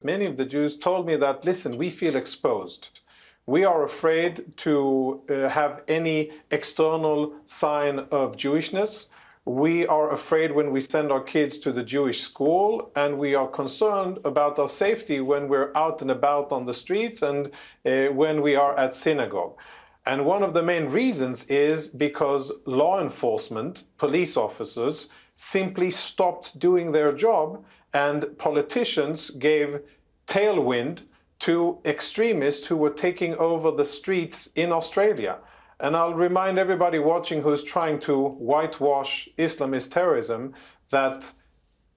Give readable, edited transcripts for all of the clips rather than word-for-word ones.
Many of the Jews told me that, listen, we feel exposed. We are afraid to have any external sign of Jewishness. We are afraid when we send our kids to the Jewish school, and we are concerned about our safety when we're out and about on the streets and when we are at synagogue. And one of the main reasons is because law enforcement, police officers, simply stopped doing their job, and politicians gave tailwind to extremists who were taking over the streets in Australia. And I'll remind everybody watching who's trying to whitewash Islamist terrorism that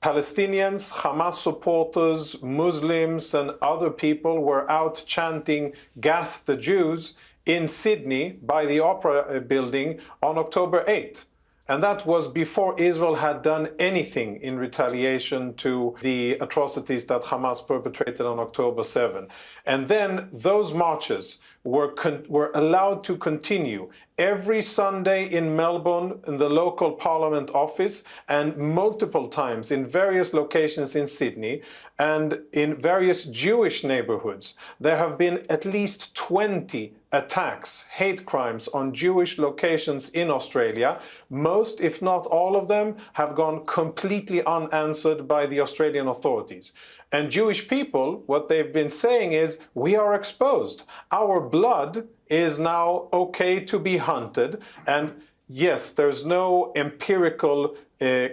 Palestinians, Hamas supporters, Muslims, and other people were out chanting "Gas the Jews" in Sydney by the Opera Building on October 8th. And that was before Israel had done anything in retaliation to the atrocities that Hamas perpetrated on October 7. And then those marches were allowed to continue every Sunday in Melbourne, in the local parliament office, and multiple times in various locations in Sydney and in various Jewish neighborhoods. There have been at least 20 attacks, hate crimes on Jewish locations in Australia. Most, if not all of them, have gone completely unanswered by the Australian authorities. And Jewish people, what they've been saying is, we are exposed. Our blood is now okay to be hunted. And yes, there's no empirical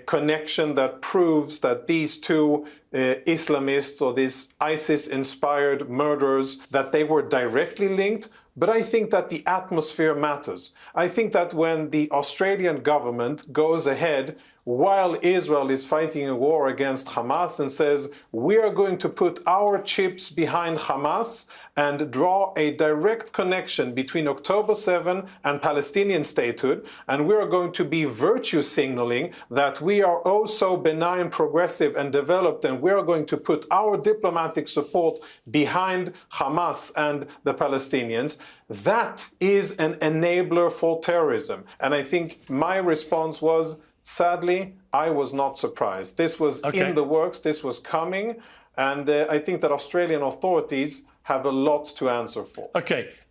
connection that proves that these two Islamists or these ISIS-inspired murderers, that they were directly linked. But I think that the atmosphere matters. I think that when the Australian government goes ahead while Israel is fighting a war against Hamas and says, we are going to put our chips behind Hamas and draw a direct connection between October 7 and Palestinian statehood, and we are going to be virtue signaling that we are oh so benign, progressive, and developed, and we are going to put our diplomatic support behind Hamas and the Palestinians, that is an enabler for terrorism. And I think my response was, sadly, I was not surprised. This was in the works, this was coming, and I think that Australian authorities have a lot to answer for. Okay.